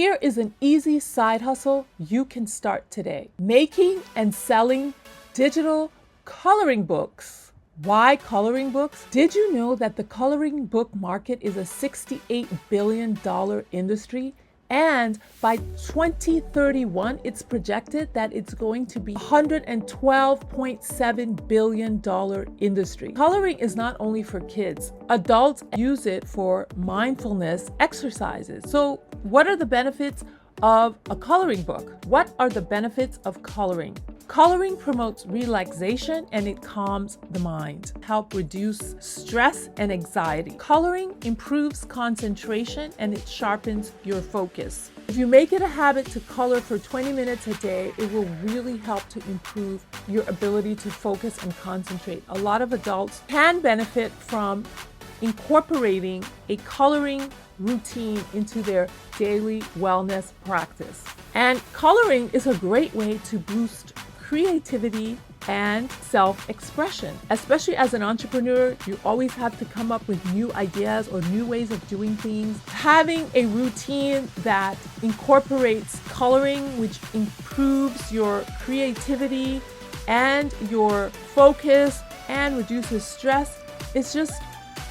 Here is an easy side hustle you can start today. Making and selling digital coloring books. Why coloring books? Did you know that the coloring book market is a $68 billion industry? And by 2031, it's projected that it's going to be $112.7 billion industry. Coloring is not only for kids. Adults use it for mindfulness exercises. So what are the benefits of a coloring book? What are the benefits of coloring? Coloring promotes relaxation and it calms the mind, help reduce stress and anxiety. Coloring improves concentration and it sharpens your focus. If you make it a habit to color for 20 minutes a day, it will really help to improve your ability to focus and concentrate. A lot of adults can benefit from incorporating a coloring routine into their daily wellness practice. And coloring is a great way to boost creativity and self-expression. Especially as an entrepreneur, you always have to come up with new ideas or new ways of doing things. Having a routine that incorporates coloring, which improves your creativity and your focus and reduces stress, is just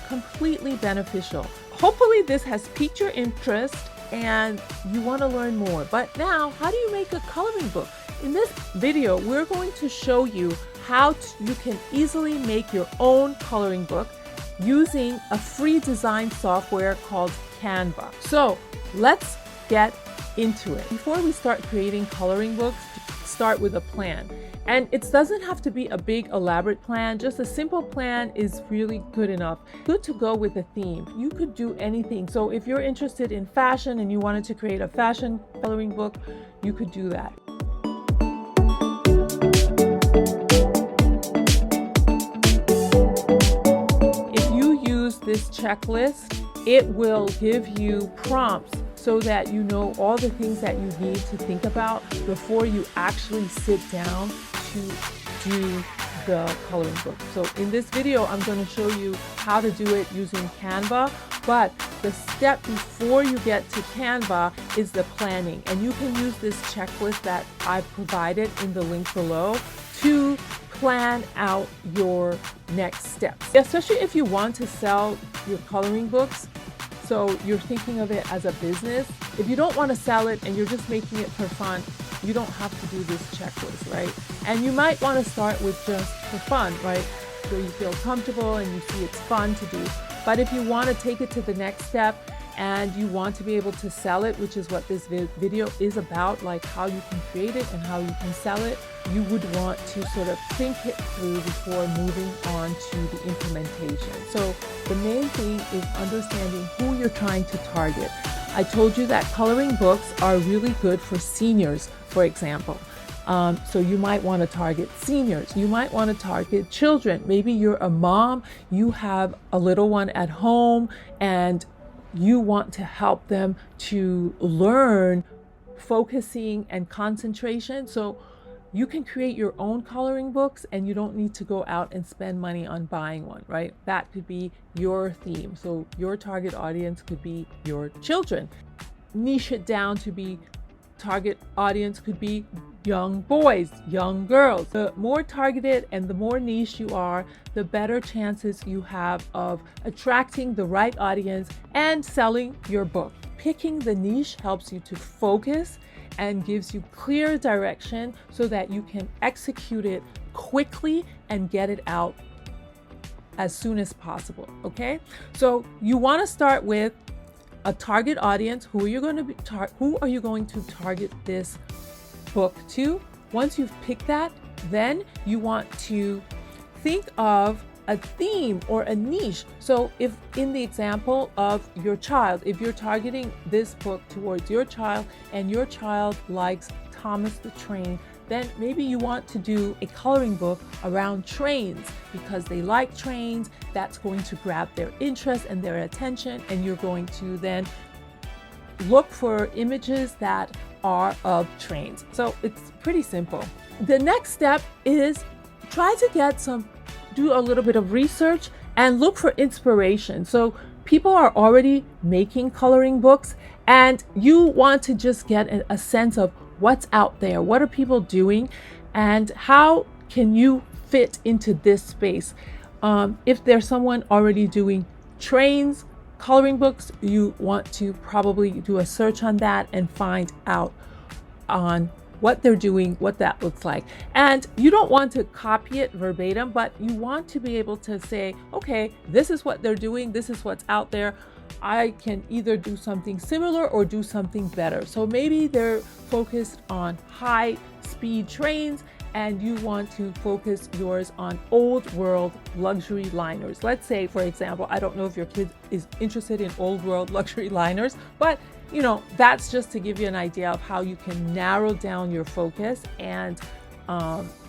completely beneficial. Hopefully this has piqued your interest and you want to learn more. But now, how do you make a coloring book? In this video, we're going to show you how you can easily make your own coloring book using a free design software called Canva. So let's get into it. Before we start creating coloring books, start with a plan. And it doesn't have to be a big elaborate plan, just a simple plan is really good enough. Good to go with a theme. You could do anything. So if you're interested in fashion and you wanted to create a fashion coloring book, you could do that. If you use this checklist, it will give you prompts so that you know all the things that you need to think about before you actually sit down to do the coloring book. So in this video, I'm going to show you how to do it using Canva, but the step before you get to Canva is the planning. And you can use this checklist that I've provided in the link below to plan out your next steps. Especially if you want to sell your coloring books, so you're thinking of it as a business. If you don't want to sell it and you're just making it for fun, you don't have to do this checklist, right? And you might want to start with just for fun, right? So you feel comfortable and you see it's fun to do. But if you want to take it to the next step and you want to be able to sell it, which is what this video is about, like how you can create it and how you can sell it, you would want to sort of think it through before moving on to the implementation. So the main thing is understanding who you're trying to target. I told you that coloring books are really good for seniors, for example. So you might want to target seniors. You might want to target children. Maybe you're a mom, you have a little one at home, and you want to help them to learn focusing and concentration. So you can create your own coloring books and you don't need to go out and spend money on buying one, right? That could be your theme. So your target audience could be your children. Niche it down to be target audience could be young boys, young girls. The more targeted and the more niche you are, the better chances you have of attracting the right audience and selling your book. Picking the niche helps you to focus and gives you clear direction so that you can execute it quickly and get it out as soon as possible, okay? So you want to start with a target audience. Who are you going to target this book to? Once you've picked that, then you want to think of a theme or a niche. So if in the example of your child, if you're targeting this book towards your child and your child likes Thomas the Train, then maybe you want to do a coloring book around trains because they like trains. That's going to grab their interest and their attention, and you're going to then look for images that are of trains. So it's pretty simple. The next step is try to do a little bit of research and look for inspiration. So people are already making coloring books and you want to just get a sense of what's out there, what are people doing, and how can you fit into this space. If there's someone already doing trains, coloring books, you want to probably do a search on that and find out on what they're doing, what that looks like. And you don't want to copy it verbatim, but you want to be able to say, okay, this is what they're doing, this is what's out there. I can either do something similar or do something better. So maybe they're focused on high speed trains and you want to focus yours on old world luxury liners. Let's say, for example, I don't know if your kid is interested in old world luxury liners, but you know, that's just to give you an idea of how you can narrow down your focus and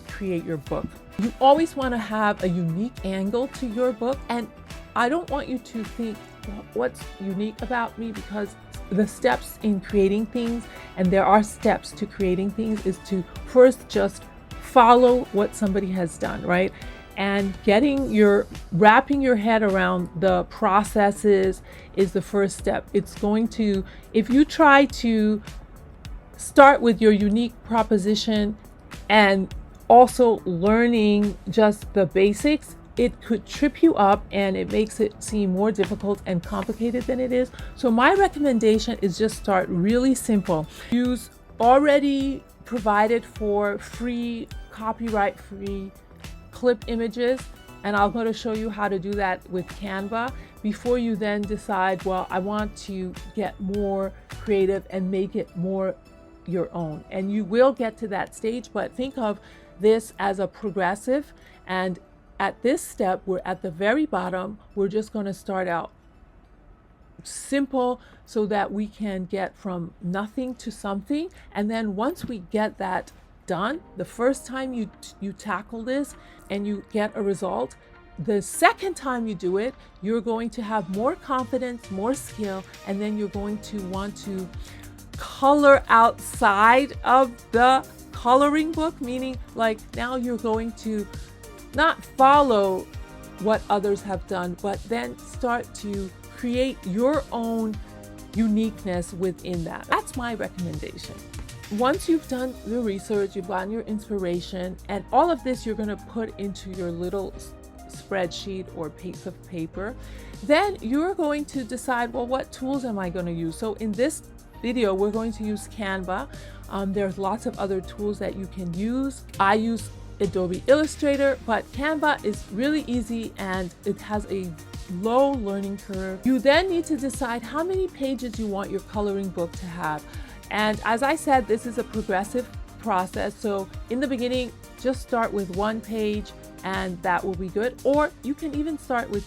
create your book. You always want to have a unique angle to your book. And I don't want you to think, well, what's unique about me? Because the steps in creating things, and there are steps to creating things, is to first just follow what somebody has done, right? And wrapping your head around the processes is the first step. It's going to, if you try to start with your unique proposition and also learning just the basics, it could trip you up and it makes it seem more difficult and complicated than it is. So my recommendation is just start really simple. Use already provided for free, copyright free clip images, and I'm going to show you how to do that with Canva before you then decide, well, I want to get more creative and make it more your own. And you will get to that stage, but think of this as a progressive. And at this step, we're at the very bottom. We're just going to start out simple so that we can get from nothing to something. And then once we get that done, the first time you tackle this and you get a result, the second time you do it, you're going to have more confidence, more skill, and then you're going to want to color outside of the coloring book, meaning like now you're going to not follow what others have done, but then start to create your own uniqueness within that. That's my recommendation. Once you've done the research, you've gotten your inspiration, and all of this you're going to put into your little spreadsheet or piece of paper, then you're going to decide, well, what tools am I going to use? So in this video, we're going to use Canva. There's lots of other tools that you can use. I use Adobe Illustrator, but Canva is really easy and it has a low learning curve. You then need to decide how many pages you want your coloring book to have. And as I said, this is a progressive process. So in the beginning, just start with 1 page and that will be good. Or you can even start with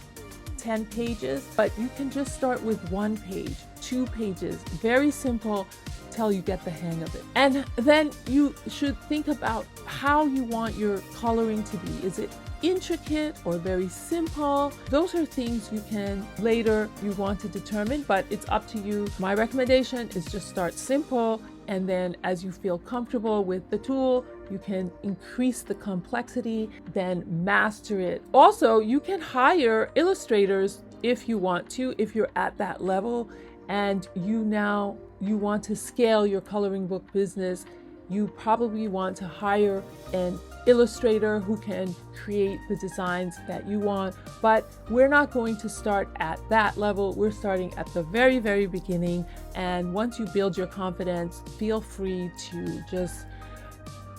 10 pages, but you can just start with 1 page, 2 pages, very simple till you get the hang of it. And then you should think about how you want your coloring to be. Is it intricate or very simple? Those are things you can later you want to determine, but it's up to you. My recommendation is just start simple, and then as you feel comfortable with the tool, you can increase the complexity, then master it. Also, you can hire illustrators if you want to, if you're at that level and you want to scale your coloring book business. You probably want to hire an illustrator who can create the designs that you want, but we're not going to start at that level. We're starting at the very, very beginning. And once you build your confidence, feel free to just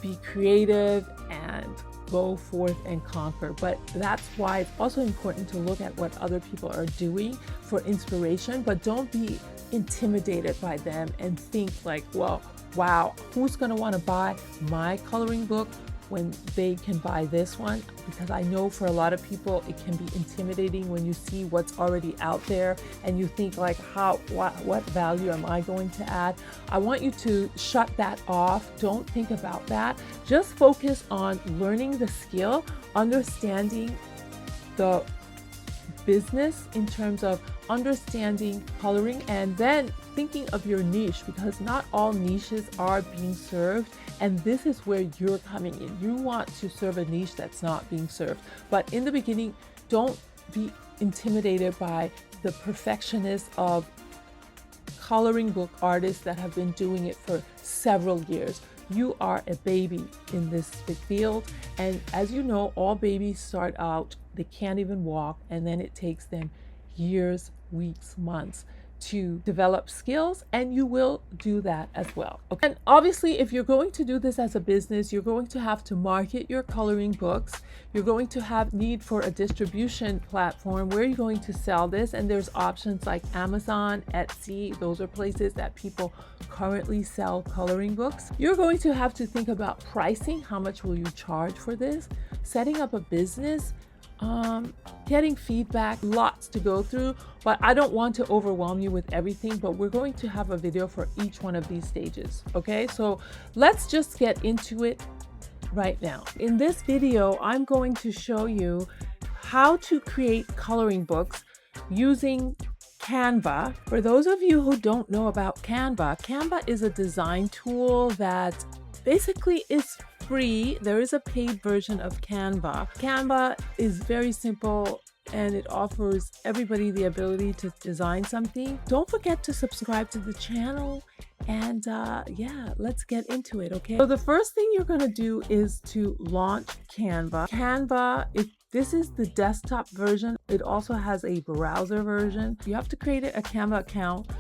be creative and go forth and conquer. But that's why it's also important to look at what other people are doing for inspiration, but don't be intimidated by them and think like, well, wow, who's going to want to buy my coloring book when they can buy this one? Because I know for a lot of people it can be intimidating when you see what's already out there and you think like, what value am I going to add? I want you to shut that off. Don't think about that. Just focus on learning the skill, understanding the business in terms of understanding coloring, and then thinking of your niche, because not all niches are being served, and this is where you're coming in. You want to serve a niche that's not being served, but in the beginning, don't be intimidated by the perfectionists of coloring book artists that have been doing it for several years. You are a baby in this field, and as you know, all babies start out, they can't even walk, and then it takes them years, weeks, months to develop skills, and you will do that as well. Okay. And obviously, if you're going to do this as a business, you're going to have to market your coloring books. You're going to have need for a distribution platform where you're going to sell this, and there's options like Amazon, Etsy. Those are places that people currently sell coloring books. You're going to have to think about pricing. How much will you charge for this? Setting up a business, getting feedback, lots to go through, but I don't want to overwhelm you with everything, but we're going to have a video for each one of these stages. Okay, so let's just get into it right now. In this video, I'm going to show you how to create coloring books using Canva. For those of you who don't know about Canva, Canva is a design tool that basically is free. There is a paid version of Canva. Canva is very simple and it offers everybody the ability to design something. Don't forget to subscribe to the channel, and yeah, let's get into it. Okay, so the first thing you're going to do is to launch Canva. Canva, this is the desktop version. It also has a browser version. You have to create a Canva account.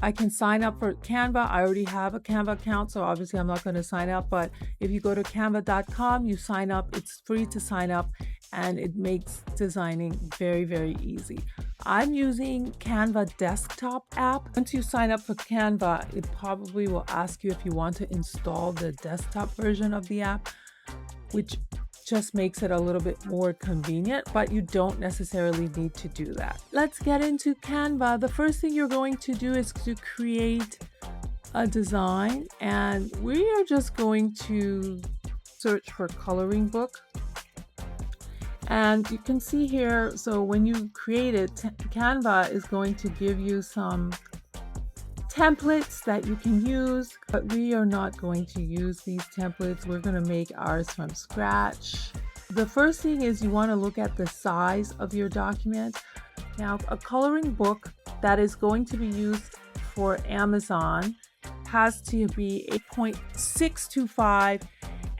I can sign up for Canva. I already have a Canva account, so obviously I'm not going to sign up, but if you go to canva.com, you sign up. It's free to sign up, and it makes designing very, very easy. I'm using Canva desktop app. Once you sign up for Canva, it probably will ask you if you want to install the desktop version of the app, which just makes it a little bit more convenient, but you don't necessarily need to do that. Let's get into Canva. The first thing you're going to do is to create a design, and we are just going to search for coloring book. And you can see here, so when you create it, Canva is going to give you some templates that you can use, but we are not going to use these templates. We're going to make ours from scratch. The first thing is you want to look at the size of your document. Now, a coloring book that is going to be used for Amazon has to be 8.625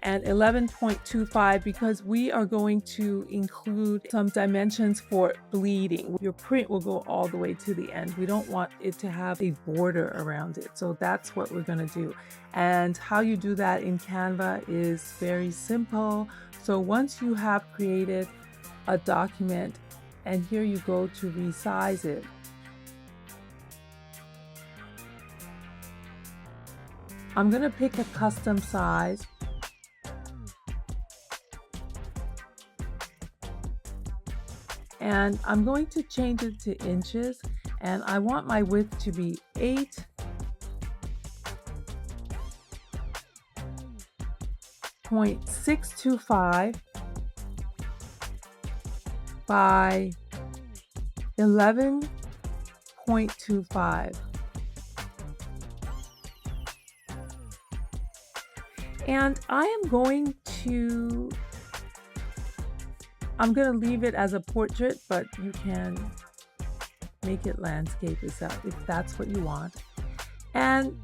and 11.25 because we are going to include some dimensions for bleeding. Your print will go all the way to the end. We don't want it to have a border around it. So that's what we're going to do. And how you do that in Canva is very simple. So once you have created a document, and here you go to resize it. I'm going to pick a custom size. And I'm going to change it to inches, and I want my width to be 8.625 by 11.25. And I'm going to leave it as a portrait, but you can make it landscape if that's what you want. And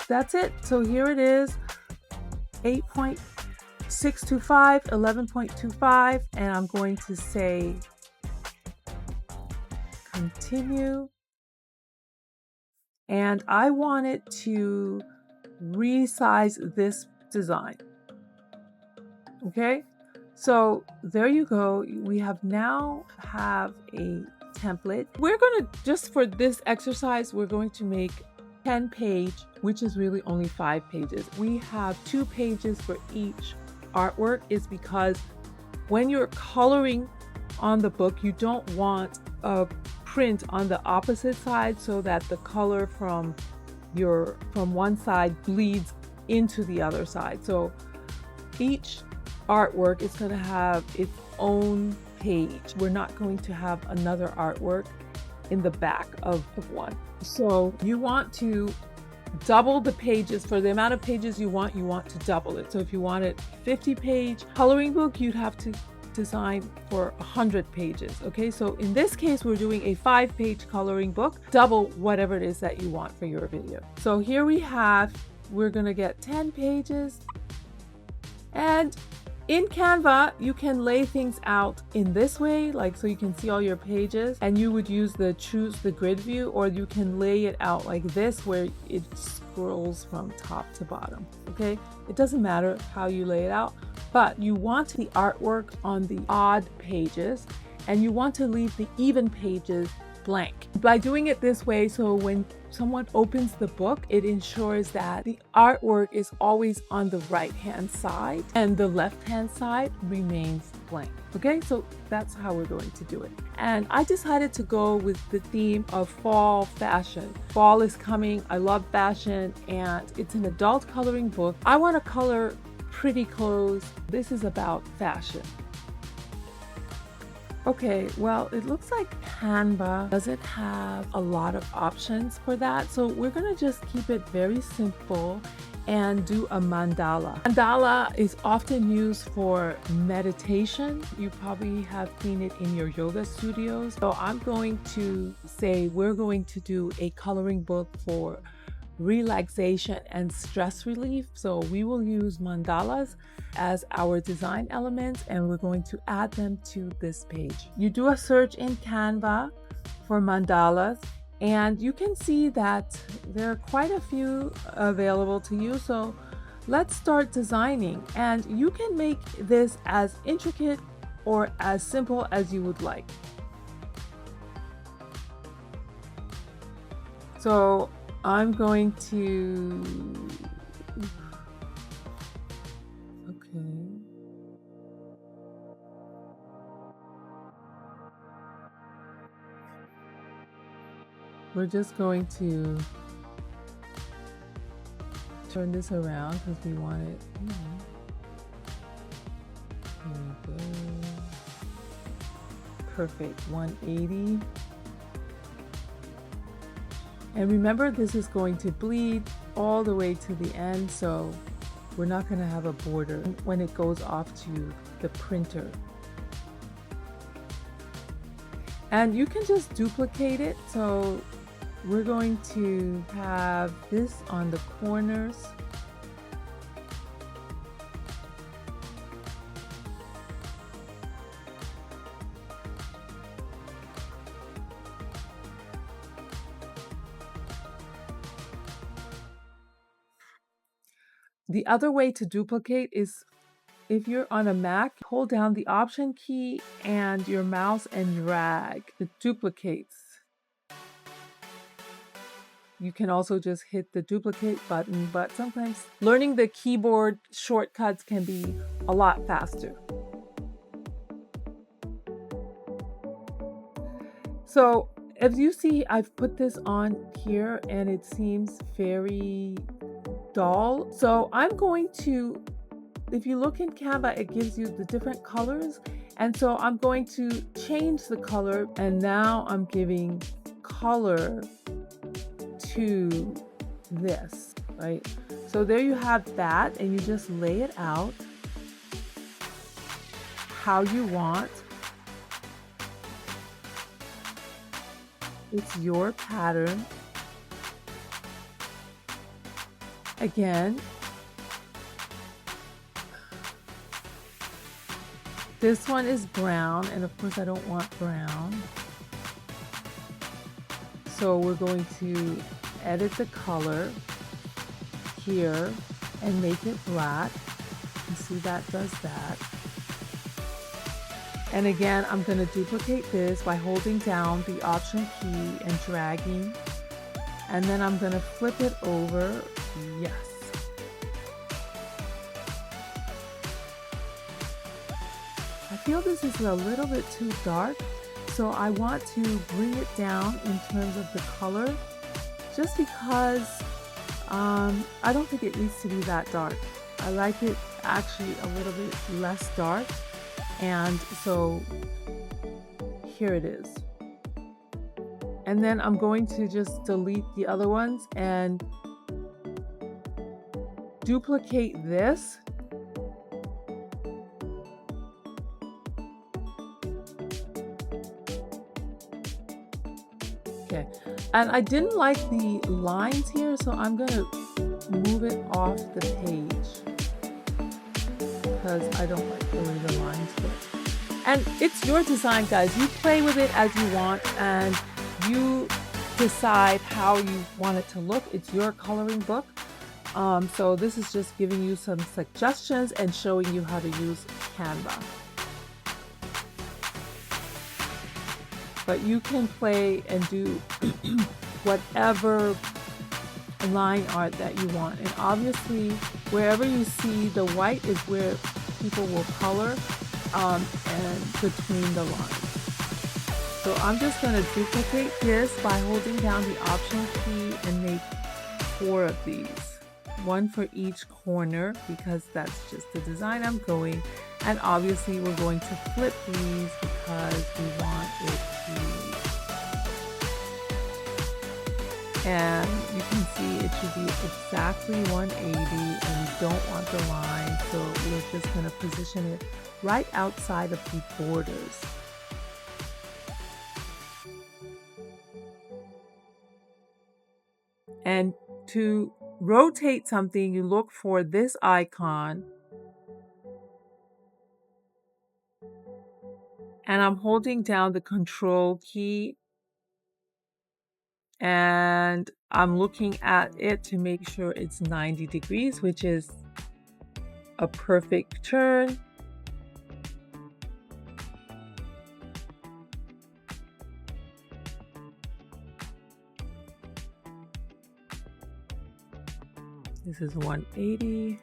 that's it. So here it is, 8.625, 11.25, and I'm going to say continue. And I want it to resize this design. Okay? So there you go. We now have a template. We're going to, just for this exercise, we're going to make 10 page, which is really only 5 pages. We have 2 pages for each artwork, is because when you're coloring on the book, you don't want a print on the opposite side so that the color from one side bleeds into the other side. So each artwork is going to have its own page. We're not going to have another artwork in the back of one. So you want to double the pages. For the amount of pages you want to double it. So if you wanted 50-page coloring book, you'd have to design for 100 pages. Okay, so in this case, we're doing a 5-page coloring book, double whatever it is that you want for your video. So here we're gonna get 10 pages. And in Canva, you can lay things out in this way, like so you can see all your pages, and you would choose the grid view, or you can lay it out like this where it scrolls from top to bottom. Okay, it doesn't matter how you lay it out, but you want the artwork on the odd pages and you want to leave the even pages blank. By doing it this way, so when someone opens the book, it ensures that the artwork is always on the right hand side and the left hand side remains blank. Okay, so that's how we're going to do it. And I decided to go with the theme of fall fashion. Fall is coming. I love fashion, and it's an adult coloring book. I want to color pretty clothes. This is about fashion. Okay, well, it looks like Canva doesn't have a lot of options for that. So we're gonna just keep it very simple and do a mandala. Mandala is often used for meditation. You probably have seen it in your yoga studios. So I'm going to say we're going to do a coloring book for relaxation and stress relief. So we will use mandalas as our design elements, and we're going to add them to this page. You do a search in Canva for mandalas, and you can see that there are quite a few available to you. So let's start designing, and you can make this as intricate or as simple as you would like. So I'm going to, okay. We're just going to turn this around because we want it, Here we go. Perfect, 180. And remember, this is going to bleed all the way to the end, so we're not going to have a border when it goes off to the printer. And you can just duplicate it. So we're going to have this on the corners. The other way to duplicate is if you're on a Mac, hold down the Option key and your mouse and drag. It duplicates. You can also just hit the duplicate button, but sometimes learning the keyboard shortcuts can be a lot faster. So as you see, I've put this on here and it seems very dull. So I'm going to, if you look in Canva, it gives you the different colors. And so I'm going to change the color, and now I'm giving color to this, right? So there you have that, and you just lay it out how you want. It's your pattern. Again, this one is brown, and of course I don't want brown. So we're going to edit the color here and make it black. You see that does that. And again, I'm going to duplicate this by holding down the Option key and dragging. And then I'm going to flip it over. Yes. I feel this is a little bit too dark, so I want to bring it down in terms of the color, just because I don't think it needs to be that dark. I like it actually a little bit less dark, and so here it is. And then I'm going to just delete the other ones and duplicate this And I didn't like the lines here, so I'm gonna move it off the page because I don't like the way the lines look. And it's your design, guys. You play with it as you want and you decide how you want it to look. It's your coloring book. So this is just giving you some suggestions and showing you how to use Canva. But you can play and do whatever line art that you want. And obviously, wherever you see the white is where people will color and between the lines. So I'm just going to duplicate this by holding down the Option key and make 4 of these. 1 for each corner because that's just the design I'm going. And obviously we're going to flip these because we want it to, and you can see it should be exactly 180 and we don't want the line, so we're just going to position it right outside of the borders. And to rotate something, you look for this icon. And I'm holding down the Control key. And I'm looking at it to make sure it's 90 degrees, which is a perfect turn. This is 180.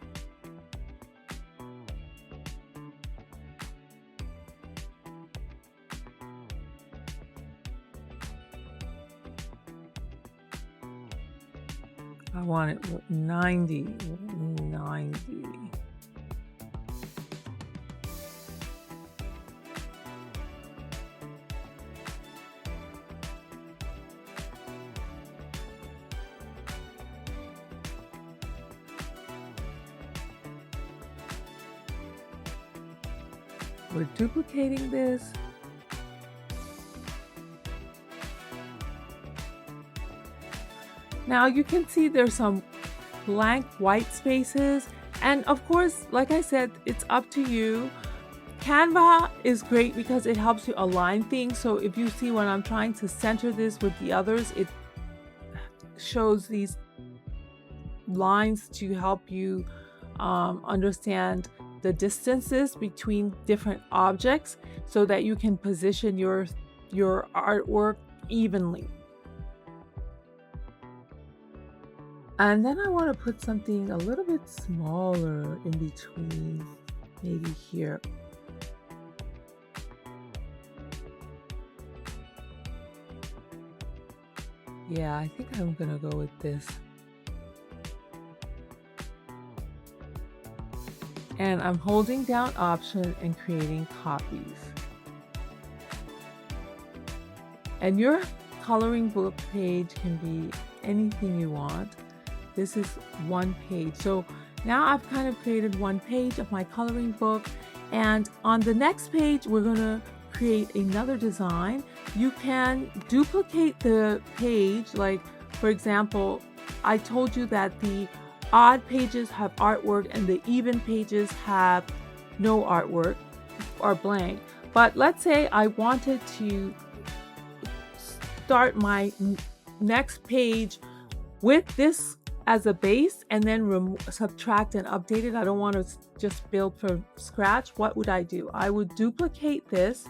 I want it 90. We're duplicating this. Now you can see there's some blank white spaces, and of course, like I said, it's up to you. Canva is great because it helps you align things. So if you see when I'm trying to center this with the others, it shows these lines to help you understand the distances between different objects so that you can position your artwork evenly. And then I want to put something a little bit smaller in between, maybe here. Yeah, I think I'm gonna go with this. And I'm holding down Option and creating copies. And your coloring book page can be anything you want. This is one page. So now I've kind of created one page of my coloring book. And on the next page, we're gonna create another design. You can duplicate the page. Like, for example, I told you that the odd pages have artwork and the even pages have no artwork or blank. But let's say I wanted to start my next page with this as a base and then subtract and update it. I don't want to just build from scratch. What would I do? I would duplicate this.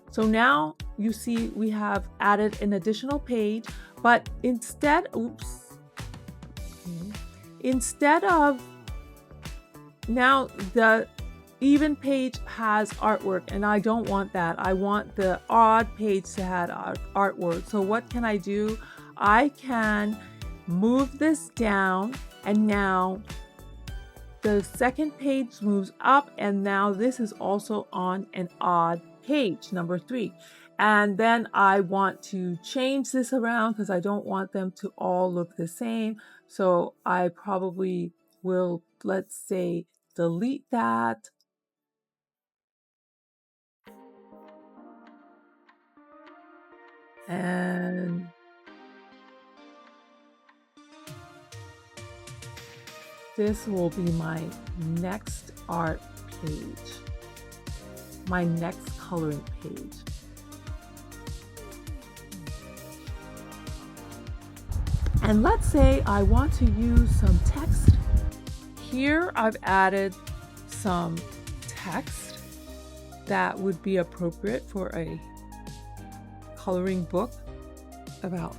So now you see we have added an additional page, but instead, instead of, now the even page has artwork and I don't want that. I want the odd page to have artwork. So what can I do? I can move this down and now the second page moves up and now this is also on an odd page, number 3. And then I want to change this around because I don't want them to all look the same. So I probably will, let's say, delete that. And this will be my next art page, my next coloring page. And let's say I want to use some text. Here I've added some text that would be appropriate for a coloring book about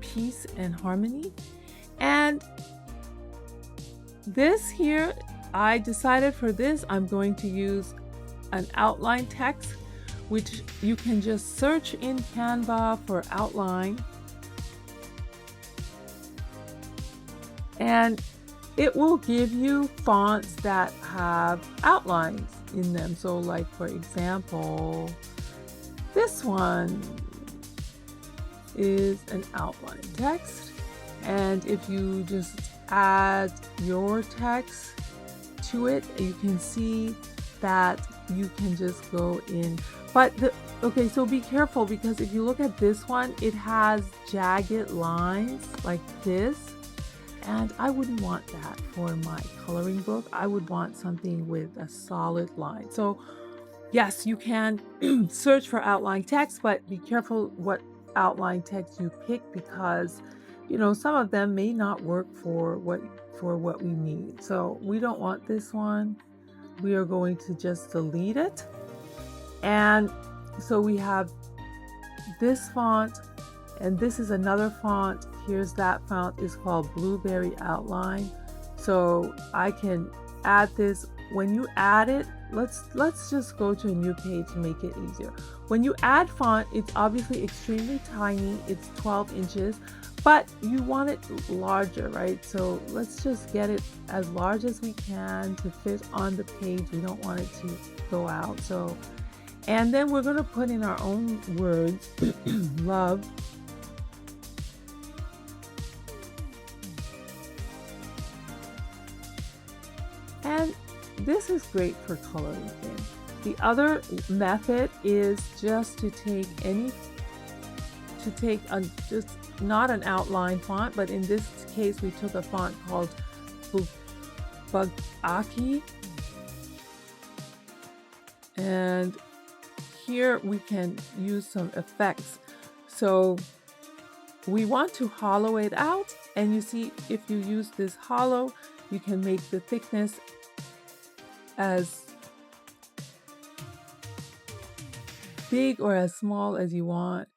peace and harmony. And this here, I decided for this, I'm going to use an outline text, which you can just search in Canva for outline. And it will give you fonts that have outlines in them. So like, for example, this one is an outline text. And if you just add your text to it, you can see that you can just go in. But okay, so be careful, because if you look at this one, it has jagged lines like this. And I wouldn't want that for my coloring book. I would want something with a solid line. So yes, you can search for outline text, but be careful what outline text you pick, because some of them may not work for what we need. So we don't want this one. We are going to just delete it. And so we have this font, and this is another font. Here's that font, is called Blueberry Outline. So I can add this. When you add it, let's just go to a new page to make it easier. When you add font, it's obviously extremely tiny. It's 12 inches, but you want it larger, right? So let's just get it as large as we can to fit on the page. We don't want it to go out. So, and then we're going to put in our own words, love. And this is great for coloring in. The other method is just to take just not an outline font, but in this case we took a font called Bugaki. And here we can use some effects. So we want to hollow it out, and you see, if you use this hollow, you can make the thickness as big or as small as you want.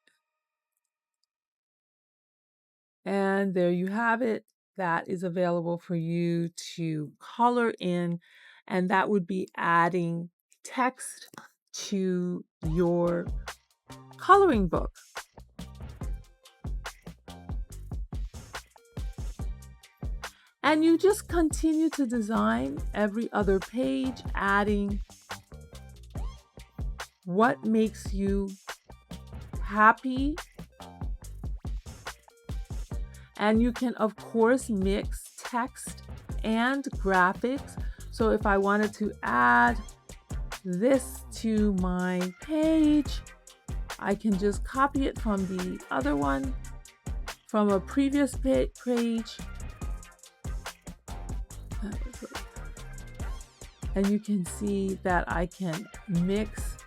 And there you have it. That is available for you to color in, and that would be adding text to your coloring book. And you just continue to design every other page, adding what makes you happy. And you can, of course, mix text and graphics. So if I wanted to add this to my page, I can just copy it from the other one, from a previous page. And you can see that I can mix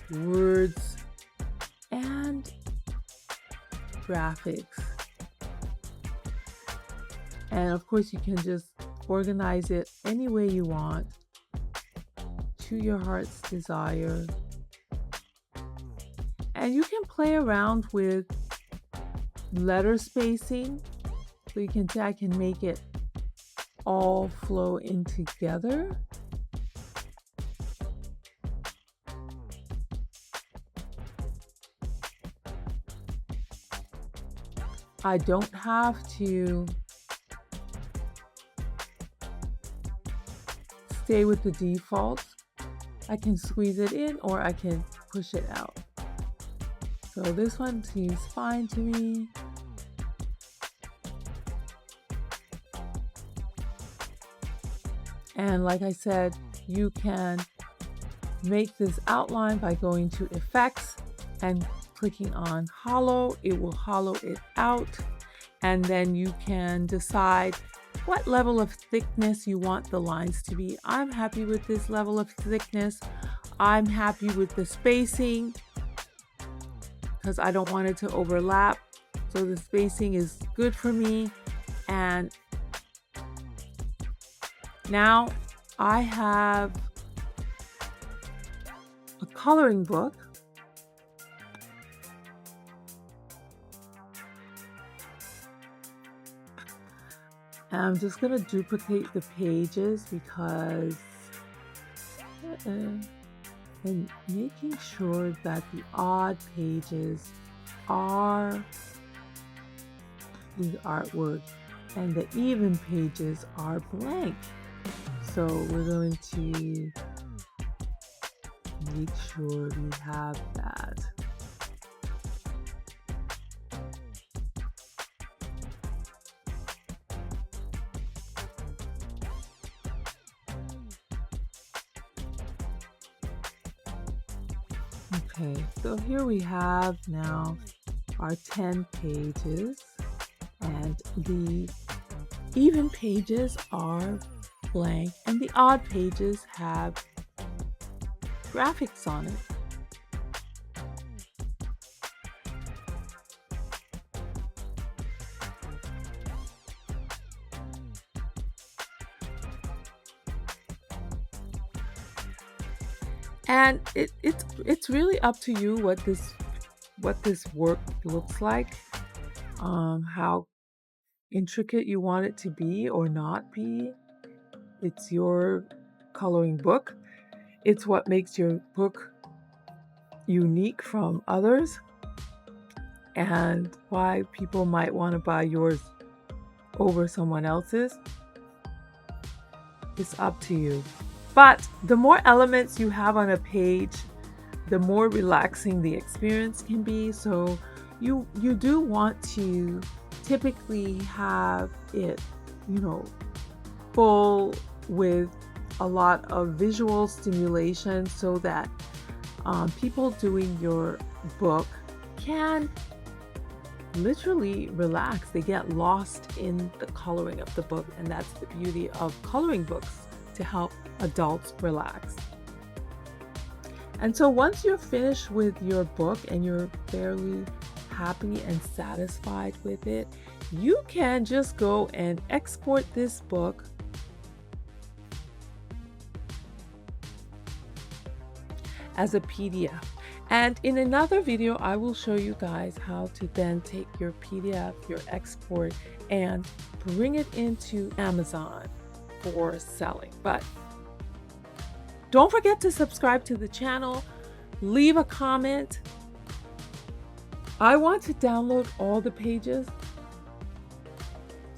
words and graphics. And of course, you can just organize it any way you want, to your heart's desire. And you can play around with letter spacing. So you can see I can make it all flow in together. I don't have to stay with the default. I can squeeze it in, or I can push it out. So this one seems fine to me. And like I said, you can make this outline by going to Effects and clicking on Hollow. It will hollow it out. and then you can decide what level of thickness you want the lines to be. I'm happy with this level of thickness. I'm happy with the spacing because I don't want it to overlap. So the spacing is good for me. And now I have a coloring book. And I'm just going to duplicate the pages because and making sure that the odd pages are the artwork and the even pages are blank. So we're going to make sure we have that. Okay, so here we have now our 10 pages, and the even pages are blank and the odd pages have graphics on it. And it's really up to you what this work looks like, how intricate you want it to be or not be. It's your coloring book. It's what makes your book unique from others and why people might want to buy yours over someone else's. It's up to you. But the more elements you have on a page, the more relaxing the experience can be. So you do want to typically have it, full with a lot of visual stimulation so that people doing your book can literally relax. They get lost in the coloring of the book, and that's the beauty of coloring books, to help adults relax. And so once you're finished with your book and you're fairly happy and satisfied with it, you can just go and export this book as a PDF. And in another video, I will show you guys how to then take your PDF, your export, and bring it into Amazon for selling. But don't forget to subscribe to the channel, leave a comment. I want to download all the pages,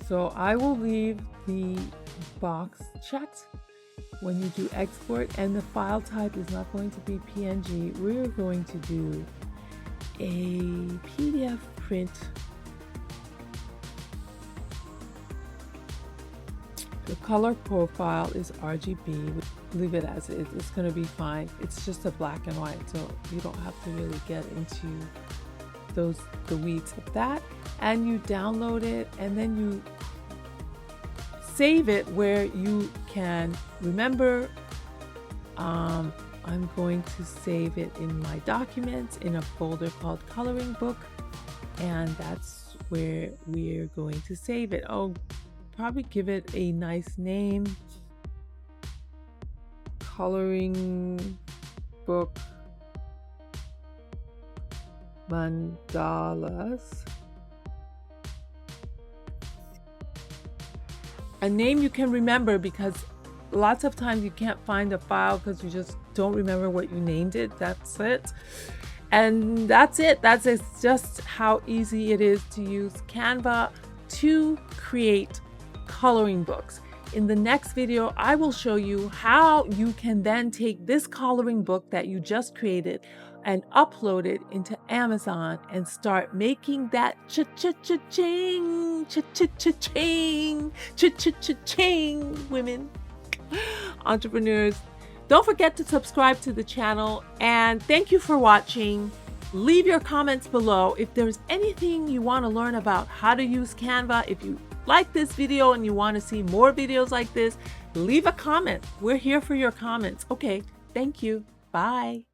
so I will leave the box checked when you do export, and the file type is not going to be PNG. We're going to do a PDF print. The color profile is RGB. Leave it as is. It's going to be fine. It's just a black and white, so you don't have to really get into the weeds of that. And you download it, and then you save it where you can remember. I'm going to save it in my documents in a folder called Coloring Book, and that's where we're going to save it. Oh, probably give it a nice name. Coloring Book Mandalas. A name you can remember, because lots of times you can't find a file because you just don't remember what you named it. That's it. And that's it. It's just how easy it is to use Canva to create coloring books. In the next video, I will show you how you can then take this coloring book that you just created and upload it into Amazon and start making that cha-cha-cha-ching, cha-cha-cha-ching, cha-cha-cha-ching, women, entrepreneurs. Don't forget to subscribe to the channel, and thank you for watching. Leave your comments below. If there's anything you want to learn about how to use Canva, if you like this video and you want to see more videos like this, leave a comment. We're here for your comments. Okay, thank you. Bye.